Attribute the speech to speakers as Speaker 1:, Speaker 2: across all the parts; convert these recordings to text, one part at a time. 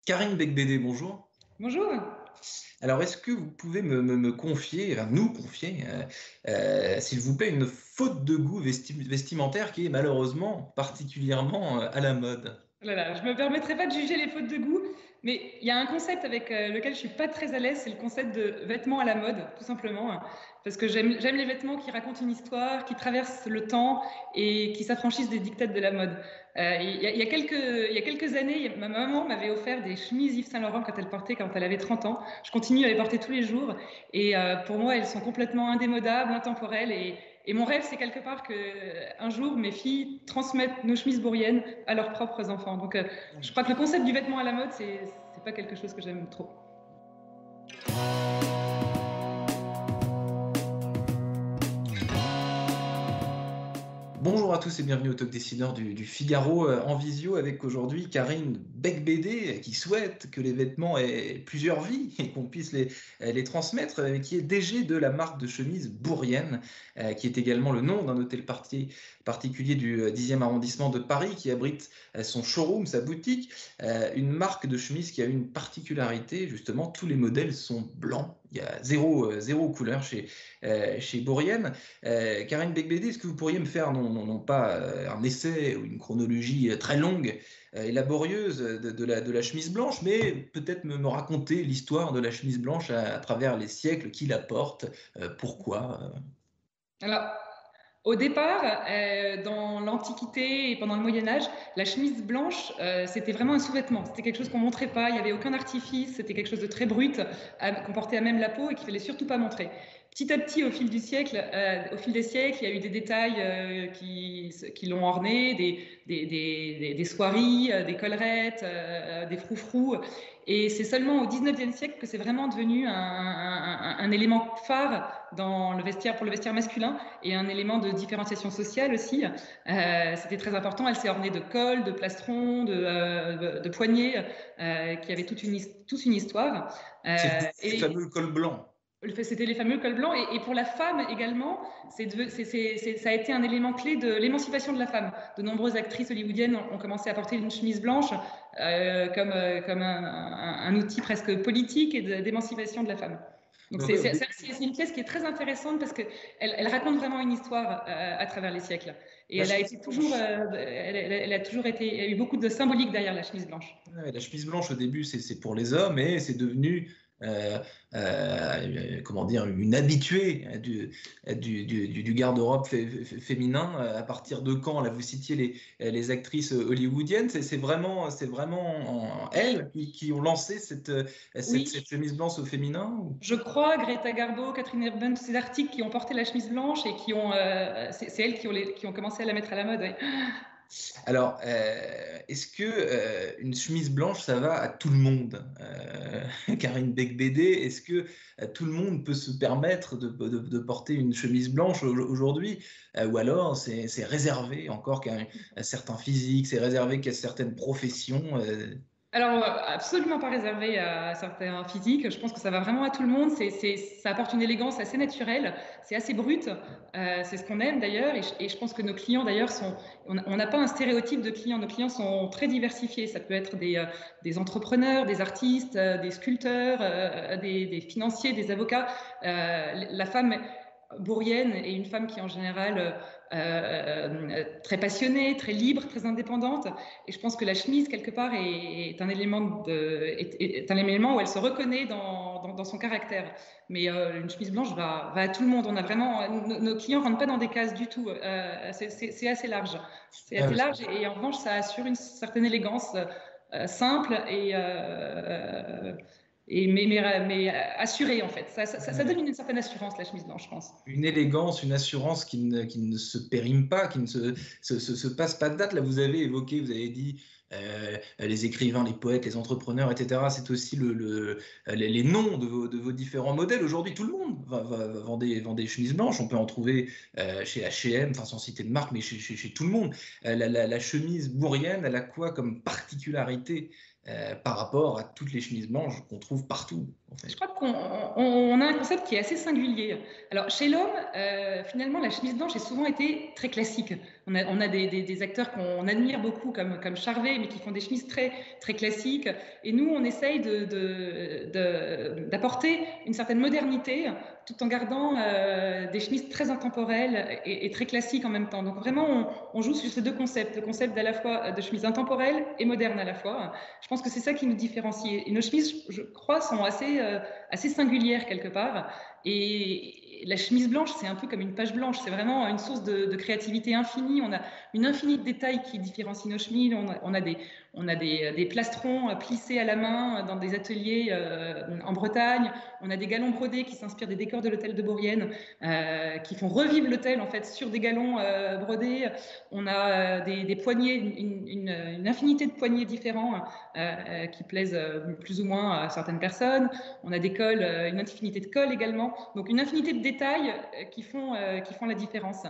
Speaker 1: Karine Becbédé, bonjour.
Speaker 2: Bonjour.
Speaker 1: Alors, est-ce que vous pouvez me confier, enfin, nous confier, s'il vous plaît, une faute de goût vestimentaire qui est malheureusement particulièrement à la mode?
Speaker 2: Oh là là, je me permettrai pas de juger les fautes de goût, mais il y a un concept avec lequel je suis pas très à l'aise, c'est le concept de vêtements à la mode, tout simplement, hein. Parce que j'aime les vêtements qui racontent une histoire, qui traversent le temps et qui s'affranchissent des dictats de la mode. Il y a quelques années, ma maman m'avait offert des chemises Yves Saint Laurent quand elle avait 30 ans. Je continue à les porter tous les jours et pour moi, elles sont complètement indémodables, intemporelles et mon rêve, c'est quelque part que un jour, mes filles transmettent nos chemises bourriennes à leurs propres enfants. Donc, je crois que le concept du vêtement à la mode, c'est pas quelque chose que j'aime trop.
Speaker 1: Bonjour à tous et bienvenue au Talk Décideur du Figaro en visio avec aujourd'hui Karine Becbédé qui souhaite que les vêtements aient plusieurs vies et qu'on puisse les transmettre, qui est DG de la marque de chemise Bourrienne, qui est également le nom d'un hôtel particulier du 10e arrondissement de Paris qui abrite son showroom, sa boutique, une marque de chemise qui a une particularité, justement, tous les modèles sont blancs, il y a zéro couleur chez Bourrienne. Karine Becbédé, est-ce que vous pourriez me faire, non pas un essai ou une chronologie très longue et laborieuse de la chemise blanche, mais peut-être me raconter l'histoire de la chemise blanche à travers les siècles, qui la porte, pourquoi
Speaker 2: Alors, au départ, dans l'Antiquité et pendant le Moyen Âge, la chemise blanche, c'était vraiment un sous-vêtement. C'était quelque chose qu'on montrait pas. Il y avait aucun artifice. C'était quelque chose de très brut, qu'on portait à même la peau et qu'il fallait surtout pas montrer. Petit à petit, au fil des siècles, il y a eu des détails qui l'ont orné, des soieries, des collerettes, des froufrous. Et c'est seulement au 19e siècle que c'est vraiment devenu un élément phare dans le vestiaire, pour le vestiaire masculin et un élément de différenciation sociale aussi. C'était très important. Elle s'est ornée de cols, de plastrons, de poignets, qui avaient toute une histoire.
Speaker 1: c'est ces
Speaker 2: Et
Speaker 1: fameux cols blancs?
Speaker 2: c'était les fameux cols blancs. Et pour la femme également, ça a été un élément clé de l'émancipation de la femme. De nombreuses actrices hollywoodiennes ont commencé à porter une chemise blanche comme un outil presque politique et d'émancipation de la femme. Donc
Speaker 1: Donc, ouais,
Speaker 2: c'est une pièce qui est très intéressante parce qu'elle elle raconte vraiment une histoire à travers les siècles. Et
Speaker 1: la
Speaker 2: elle a
Speaker 1: chemise
Speaker 2: été toujours,
Speaker 1: blanche.
Speaker 2: elle a toujours été, il y a eu beaucoup de symbolique derrière la chemise blanche.
Speaker 1: Ouais, la chemise blanche au début c'est pour les hommes et c'est devenu comment dire, une habituée du garde-robe féminin. À partir de quand, là vous citiez les actrices hollywoodiennes, c'est vraiment elles qui ont lancé cette
Speaker 2: Oui,
Speaker 1: chemise blanche au féminin
Speaker 2: je crois, Greta Garbo, Catherine Hepburn, tous ces articles qui ont porté la chemise blanche et c'est elles qui ont commencé à la mettre à la mode. Oui.
Speaker 1: Alors, est-ce que une chemise blanche, ça va à tout le monde? Karine Becbédé, est-ce que tout le monde peut se permettre de porter une chemise blanche aujourd'hui? Ou alors c'est réservé encore qu'à un certain physique, c'est réservé qu'à certaines professions?
Speaker 2: Alors, absolument pas réservé à certains physiques. Je pense que ça va vraiment à tout le monde. Ça apporte une élégance assez naturelle. C'est assez brut. C'est ce qu'on aime d'ailleurs. Et je pense que nos clients d'ailleurs on n'a pas un stéréotype de clients. Nos clients sont très diversifiés. Ça peut être des entrepreneurs, des artistes, des sculpteurs, des financiers, des avocats. La femme bourrienne est une femme qui est en général très passionnée, très libre, très indépendante. Et je pense que la chemise, quelque part, est un élément où elle se reconnaît dans son caractère. Mais une chemise blanche va à tout le monde. On a vraiment, nos clients ne rentrent pas dans des cases du tout. C'est assez large. C'est
Speaker 1: Ah,
Speaker 2: assez
Speaker 1: parce
Speaker 2: large et en revanche, ça assure une certaine élégance simple mais assurée en fait. Ça donne une certaine assurance, la chemise blanche, je pense.
Speaker 1: une élégance, une assurance qui ne se périme pas, qui ne se passe pas de date. Là, vous avez évoqué, vous avez dit les écrivains, les poètes, les entrepreneurs, etc. C'est aussi les noms de vos différents modèles. Aujourd'hui, tout le monde vend des chemises blanches. On peut en trouver chez H&M, enfin sans citer de marque, mais chez tout le monde. La chemise bourrienne, elle a quoi comme particularité par rapport à toutes les chemises blanches qu'on trouve partout, en fait.
Speaker 2: Je crois qu'on a un concept qui est assez singulier. Alors, chez l'homme, finalement, la chemise blanche a souvent été très classique. On a des acteurs qu'on admire beaucoup, comme Charvet, mais qui font des chemises très, très classiques. Et nous, on essaye d'apporter une certaine modernité, tout en gardant des chemises très intemporelles et très classiques en même temps. Donc, vraiment, on joue sur ces deux concepts, le concept à la fois de chemise intemporelle et moderne à la fois. Je pense que c'est ça qui nous différencie. Et nos chemises, je crois, sont assez singulières quelque part. Et la chemise blanche, c'est un peu comme une page blanche. C'est vraiment une source de créativité infinie. On a une infinie de détails qui différencient nos chemises. On a des plastrons plissés à la main dans des ateliers en Bretagne. On a des galons brodés qui s'inspirent des décors de l'hôtel de Bourrienne, qui font revivre l'hôtel en fait sur des galons brodés. On a des poignets, une infinité de poignets différents qui plaisent plus ou moins à certaines personnes. On a des cols, une infinité de cols également. Donc une infinité de détails qui font la différence.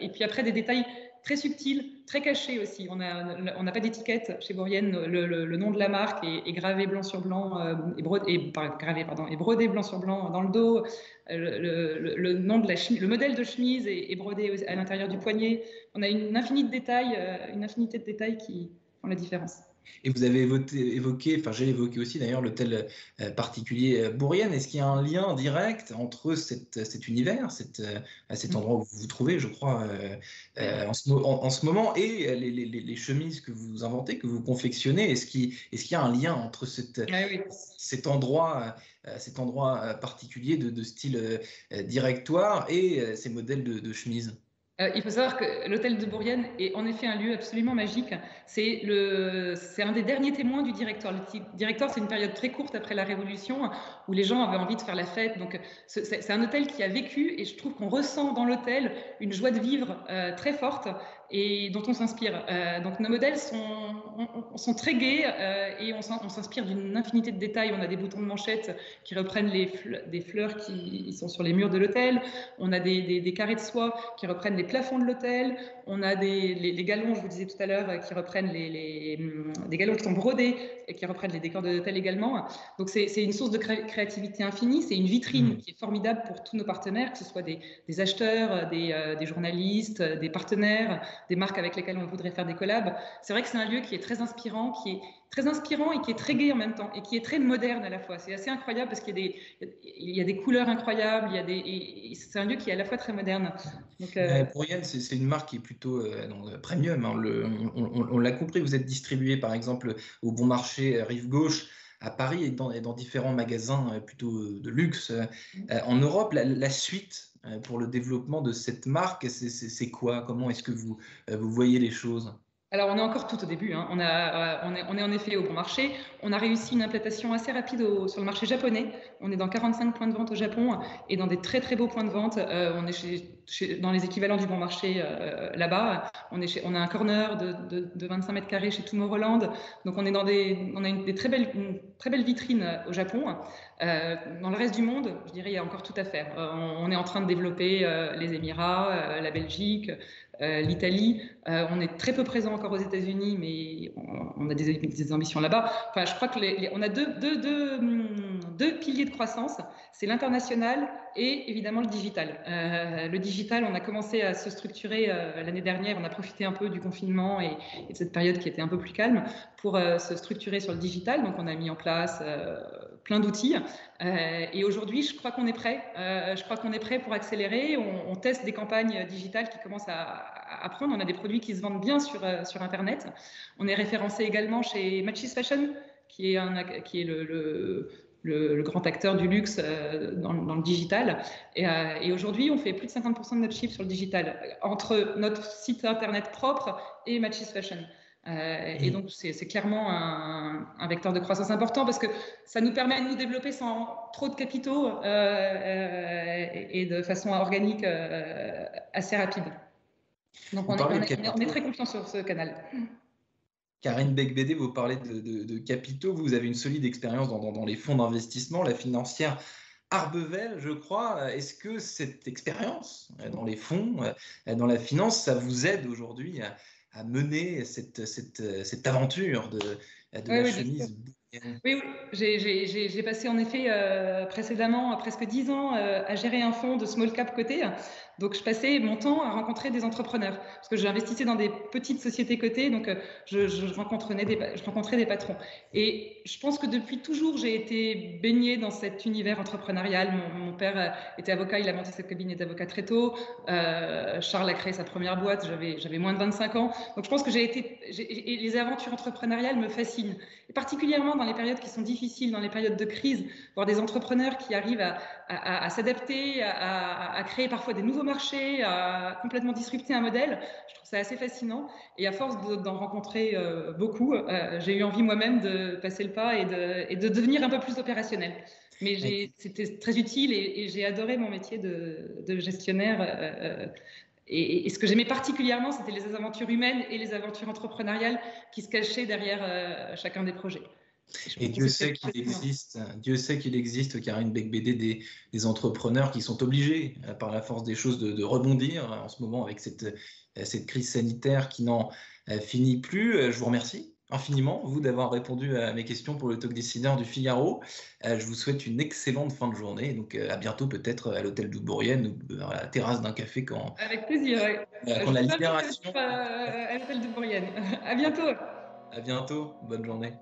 Speaker 2: Et puis après des détails très subtil, très caché aussi. On n'a pas d'étiquette chez Bourrienne. Le nom de la marque est gravé blanc sur blanc et brodé blanc sur blanc dans le dos. Le nom de le modèle de chemise est brodé à l'intérieur du poignet. On a une infinité de détails qui font la différence.
Speaker 1: Et vous avez évoqué, enfin j'ai évoqué aussi d'ailleurs l'hôtel particulier Bourrienne. Est-ce qu'il y a un lien direct entre cet univers, cet endroit où vous vous trouvez, je crois, en ce moment, et les chemises que vous inventez, que vous confectionnez? Est-ce qu'il y a un lien entre cet endroit particulier de style directoire et ces modèles de chemises?
Speaker 2: Il faut savoir que l'hôtel de Bourrienne est en effet un lieu absolument magique. C'est un des derniers témoins du Directoire. Le Directoire, c'est une période très courte après la Révolution où les gens avaient envie de faire la fête. Donc, c'est un hôtel qui a vécu et je trouve qu'on ressent dans l'hôtel une joie de vivre très forte et dont on s'inspire. Donc, nos modèles sont très gais et on s'inspire d'une infinité de détails. On a des boutons de manchette qui reprennent des fleurs qui sont sur les murs de l'hôtel. On a des carrés de soie qui reprennent les plafonds de l'hôtel. On a les galons, je vous disais tout à l'heure, qui reprennent des galons qui sont brodés et qui reprennent les décors de l'hôtel également. Donc c'est une source de créativité infinie. C'est une vitrine qui est formidable pour tous nos partenaires, que ce soit des acheteurs, des journalistes, des partenaires, des marques avec lesquelles on voudrait faire des collabs. C'est vrai que c'est un lieu qui est très inspirant, et qui est très gai en même temps et qui est très moderne à la fois. C'est assez incroyable parce qu'il y a des couleurs incroyables, c'est un lieu qui est à la fois très moderne. Donc,
Speaker 1: Bourrienne, c'est une marque qui est plutôt premium. Hein. On l'a compris, vous êtes distribué par exemple au Bon Marché Rive Gauche à Paris et dans différents magasins plutôt de luxe. En Europe, la suite pour le développement de cette marque, c'est quoi? Comment est-ce que vous voyez les choses?
Speaker 2: Alors, on est encore tout au début. Hein. On est en effet au Bon Marché. On a réussi une implantation assez rapide sur le marché japonais. On est dans 45 points de vente au Japon et dans des très très beaux points de vente. On est dans les équivalents du Bon Marché là-bas. On a un corner de 25 mètres carrés chez Tomorrowland. Donc on a une très belle vitrine au Japon. Dans le reste du monde, je dirais, il y a encore tout à faire. On est en train de développer les Émirats, la Belgique, l'Italie. On est très peu présent encore aux États-Unis, mais on a des ambitions là-bas. Enfin, je crois on a deux piliers de croissance. C'est l'international et évidemment le digital. Le digital, on a commencé à se structurer l'année dernière. On a profité un peu du confinement et de cette période qui était un peu plus calme pour se structurer sur le digital. Donc, on a mis en place plein d'outils. Et aujourd'hui, je crois qu'on est prêt. Je crois qu'on est prêt pour accélérer. On teste des campagnes digitales qui commencent à prendre. On a des produits qui se vendent bien sur Internet. On est référencé également chez Matches Fashion, qui est le grand acteur du luxe dans le digital. Et aujourd'hui, on fait plus de 50% de notre chiffre sur le digital, entre notre site Internet propre et Matches Fashion. Et donc, c'est clairement un vecteur de croissance important parce que ça nous permet de nous développer sans trop de capitaux et de façon organique assez rapide. Donc, on est très confiant sur ce canal.
Speaker 1: Karine Becbédé, vous parlez de capitaux. Vous avez une solide expérience dans les fonds d'investissement, la financière Arbevel, je crois. Est-ce que cette expérience dans les fonds, dans la finance, ça vous aide aujourd'hui à mener cette aventure de
Speaker 2: Oui,
Speaker 1: la
Speaker 2: oui, bien sûr.
Speaker 1: chemise bourrienne.
Speaker 2: Oui, oui. J'ai passé en effet précédemment presque 10 ans à gérer un fonds de small cap coté. Donc, je passais mon temps à rencontrer des entrepreneurs parce que j'investissais dans des petites sociétés cotées. Donc, je rencontrais des patrons. Et je pense que depuis toujours, j'ai été baignée dans cet univers entrepreneurial. Mon père était avocat, il a monté sa cabinet d'avocat très tôt. Charles a créé sa première boîte, j'avais moins de 25 ans. Donc, je pense que et les aventures entrepreneuriales me fascinent. Et particulièrement dans les périodes qui sont difficiles, dans les périodes de crise, voir des entrepreneurs qui arrivent à s'adapter, à créer parfois des nouveaux marchés, à complètement disrupter un modèle. Je trouve ça assez fascinant. Et à force d'en rencontrer beaucoup, j'ai eu envie moi-même de passer le pas et de devenir un peu plus opérationnel. Mais c'était très utile et j'ai adoré mon métier de gestionnaire. Et ce que j'aimais particulièrement, c'était les aventures humaines et les aventures entrepreneuriales qui se cachaient derrière chacun des projets. Et je
Speaker 1: Et
Speaker 2: pense que
Speaker 1: Dieu
Speaker 2: c'était
Speaker 1: sait qu'il
Speaker 2: fascinant.
Speaker 1: existe, Dieu sait qu'il existe, Karine Becbédé, des entrepreneurs qui sont obligés, par la force des choses, de rebondir en ce moment avec cette crise sanitaire qui n'en finit plus. Je vous remercie infiniment, vous, d'avoir répondu à mes questions pour le Talk Décideur du Figaro. Je vous souhaite une excellente fin de journée. Donc, à bientôt, peut-être à l'hôtel de Bourrienne ou à la terrasse d'un café
Speaker 2: Avec plaisir. Ouais.
Speaker 1: quand
Speaker 2: Je
Speaker 1: la
Speaker 2: vous invite
Speaker 1: libération.
Speaker 2: à l'hôtel de Bourrienne. À bientôt.
Speaker 1: À bientôt, bonne journée.